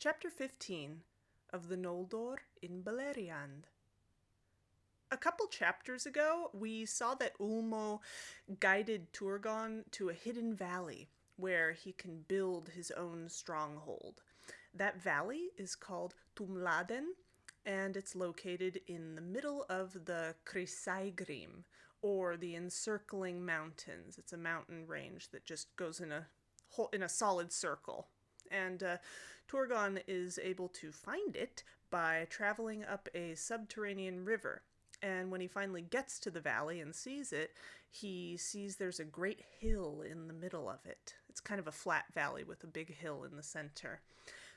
Chapter 15 of the Noldor in Beleriand. A couple chapters ago, we saw that Ulmo guided Turgon to a hidden valley where he can build his own stronghold. That valley is called Tumladen, and it's located in the middle of the Chrysaegrim, or the Encircling Mountains. It's a mountain range that just goes in a solid circle. And Turgon is able to find it by traveling up a subterranean river. And when he finally gets to the valley and sees it, he sees there's a great hill in the middle of it. It's kind of a flat valley with a big hill in the center.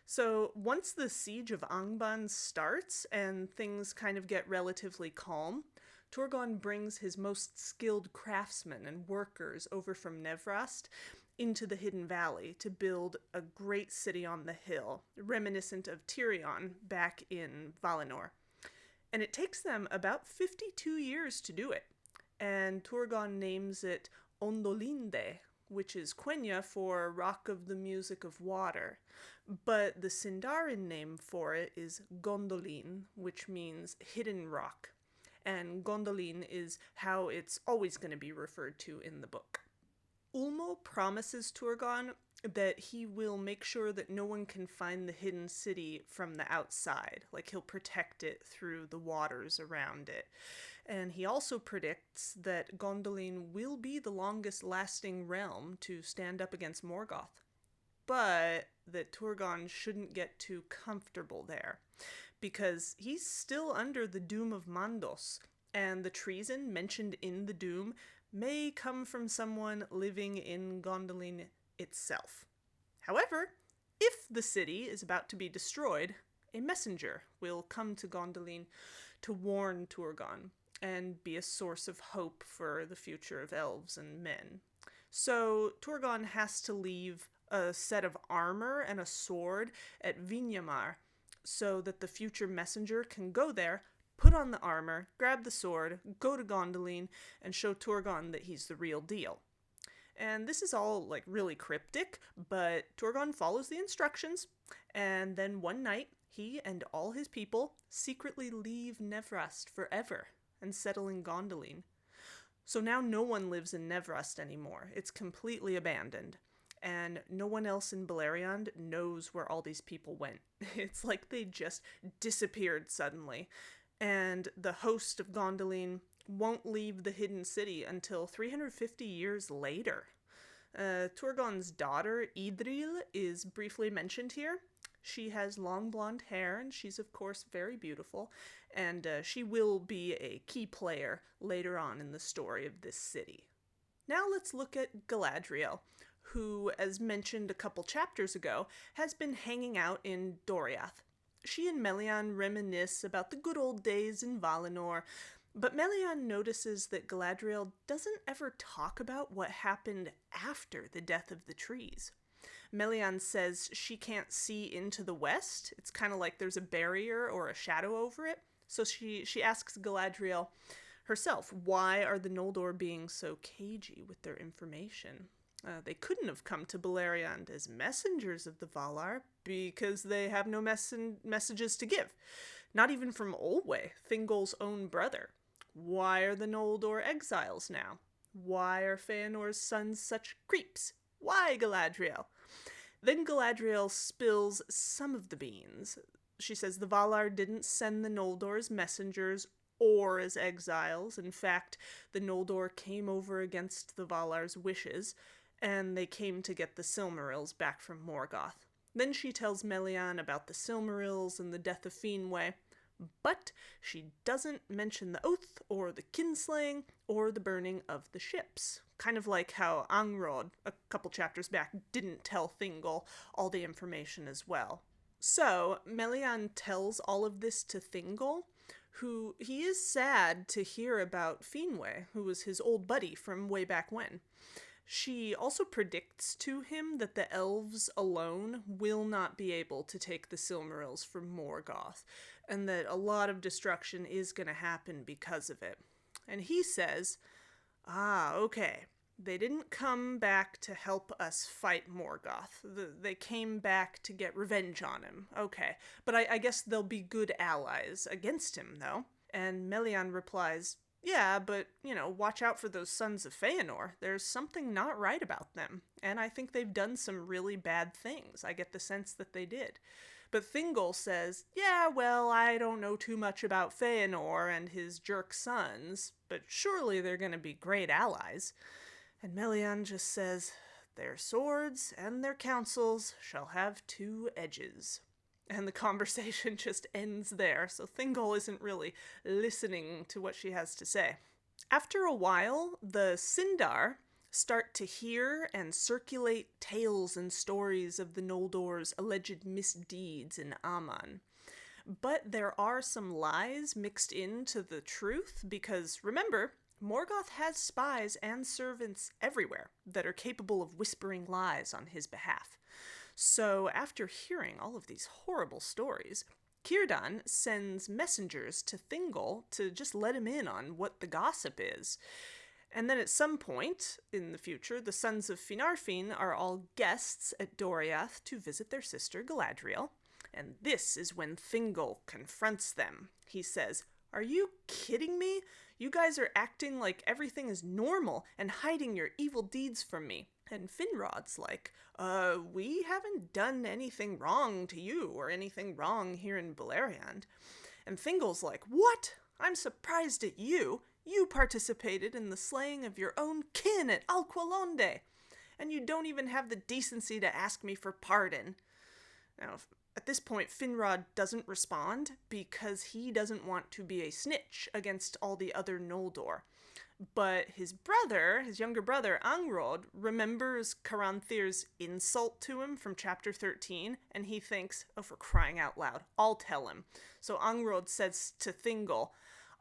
So once the siege of Angband starts and things kind of get relatively calm, Turgon brings his most skilled craftsmen and workers over from Nevrast into the hidden valley to build a great city on the hill, reminiscent of Tirion back in Valinor. And it takes them about 52 years to do it. And Turgon names it Ondolinde, which is Quenya for Rock of the Music of Water. But the Sindarin name for it is Gondolin, which means hidden rock. And Gondolin is how it's always going to be referred to in the book. Ulmo promises Turgon that he will make sure that no one can find the hidden city from the outside. Like, he'll protect it through the waters around it. And he also predicts that Gondolin will be the longest lasting realm to stand up against Morgoth. But that Turgon shouldn't get too comfortable there, because he's still under the Doom of Mandos, and the treason mentioned in the Doom may come from someone living in Gondolin itself. However, if the city is about to be destroyed, a messenger will come to Gondolin to warn Turgon and be a source of hope for the future of elves and men. So Turgon has to leave a set of armor and a sword at Vinyamar so that the future messenger can go there, put on the armor, grab the sword, go to Gondolin, and show Turgon that he's the real deal. And this is all, really cryptic, but Turgon follows the instructions, and then one night, he and all his people secretly leave Nevrast forever and settle in Gondolin. So now no one lives in Nevrast anymore. It's completely abandoned. And no one else in Beleriand knows where all these people went. It's like they just disappeared suddenly. And the host of Gondolin won't leave the hidden city until 350 years later. Turgon's daughter, Idril, is briefly mentioned here. She has long blonde hair, and she's, of course, very beautiful. And she will be a key player later on in the story of this city. Now let's look at Galadriel, who, as mentioned a couple chapters ago, has been hanging out in Doriath. She and Melian reminisce about the good old days in Valinor, but Melian notices that Galadriel doesn't ever talk about what happened after the death of the trees. Melian says she can't see into the west. It's kind of like there's a barrier or a shadow over it. So she asks Galadriel herself, why are the Noldor being so cagey with their information? They couldn't have come to Beleriand as messengers of the Valar because they have no messages to give. Not even from Olwe, Thingol's own brother. Why are the Noldor exiles now? Why are Feanor's sons such creeps? Why, Galadriel? Then Galadriel spills some of the beans. She says the Valar didn't send the Noldor as messengers or as exiles. In fact, the Noldor came over against the Valar's wishes, and they came to get the Silmarils back from Morgoth. Then she tells Melian about the Silmarils and the death of Finwë, but she doesn't mention the oath or the kinslaying or the burning of the ships. Kind of like how Angrod, a couple chapters back, didn't tell Thingol all the information as well. So Melian tells all of this to Thingol, who he is sad to hear about Finwë, who was his old buddy from way back when. She also predicts to him that the elves alone will not be able to take the Silmarils from Morgoth, and that a lot of destruction is going to happen because of it. And he says, okay, They didn't come back to help us fight Morgoth. They came back to get revenge on him. Okay, but I guess they'll be good allies against him, though. And Melian replies, yeah, but, watch out for those sons of Feanor. There's something not right about them, and I think they've done some really bad things. I get the sense that they did. But Thingol says, yeah, well, I don't know too much about Feanor and his jerk sons, but surely they're going to be great allies. And Melian just says, their swords and their counsels shall have two edges. And the conversation just ends there, so Thingol isn't really listening to what she has to say. After a while, the Sindar start to hear and circulate tales and stories of the Noldor's alleged misdeeds in Aman. But there are some lies mixed into the truth, because remember, Morgoth has spies and servants everywhere that are capable of whispering lies on his behalf. So after hearing all of these horrible stories, Círdan sends messengers to Thingol to just let him in on what the gossip is. And then at some point in the future, the sons of Finarfin are all guests at Doriath to visit their sister Galadriel. And this is when Thingol confronts them. He says, are you kidding me? You guys are acting like everything is normal and hiding your evil deeds from me. And Finrod's like, we haven't done anything wrong to you or anything wrong here in Beleriand. And Thingol's like, what? I'm surprised at you. You participated in the slaying of your own kin at Alqualonde, and you don't even have the decency to ask me for pardon. Now, at this point, Finrod doesn't respond because he doesn't want to be a snitch against all the other Noldor. But his younger brother, Angrod, remembers Caranthir's insult to him from chapter 13, and he thinks, oh, for crying out loud, I'll tell him. So Angrod says to Thingol,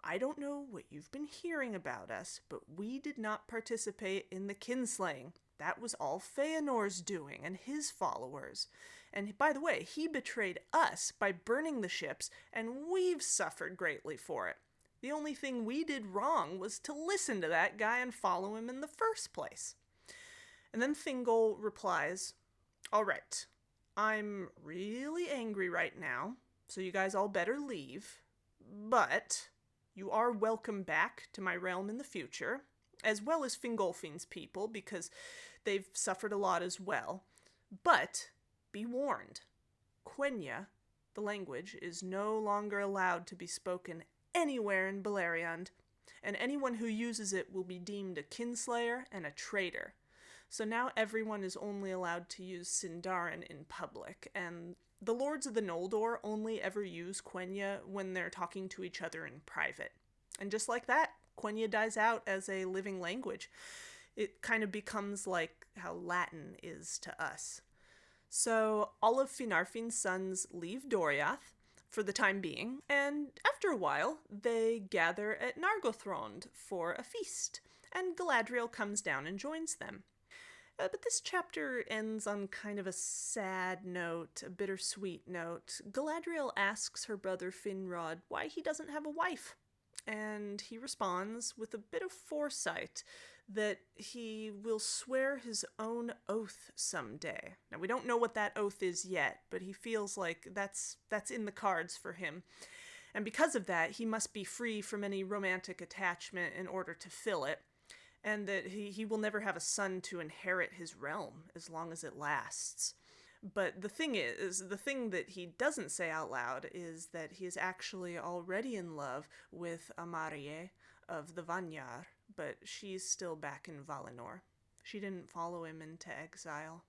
I don't know what you've been hearing about us, but we did not participate in the kinslaying. That was all Feanor's doing and his followers. And by the way, he betrayed us by burning the ships, and we've suffered greatly for it. The only thing we did wrong was to listen to that guy and follow him in the first place. And then Thingol replies, all right, I'm really angry right now, so you guys all better leave, but you are welcome back to my realm in the future, as well as Fingolfin's people, because they've suffered a lot as well. But be warned, Quenya, the language, is no longer allowed to be spoken anywhere in Beleriand, and anyone who uses it will be deemed a kinslayer and a traitor. So now everyone is only allowed to use Sindarin in public, and the Lords of the Noldor only ever use Quenya when they're talking to each other in private. And just like that, Quenya dies out as a living language. It kind of becomes like how Latin is to us. So all of Finarfin's sons leave Doriath for the time being, and after a while, they gather at Nargothrond for a feast, and Galadriel comes down and joins them. But this chapter ends on kind of a sad note, a bittersweet note. Galadriel asks her brother Finrod why he doesn't have a wife, and he responds with a bit of foresight that he will swear his own oath someday. Now, we don't know what that oath is yet, but he feels like that's in the cards for him. And because of that, he must be free from any romantic attachment in order to fill it, and that he will never have a son to inherit his realm as long as it lasts. But the thing that he doesn't say out loud is that he is actually already in love with Marya of the Vinyamar, but she's still back in Valinor. She didn't follow him into exile.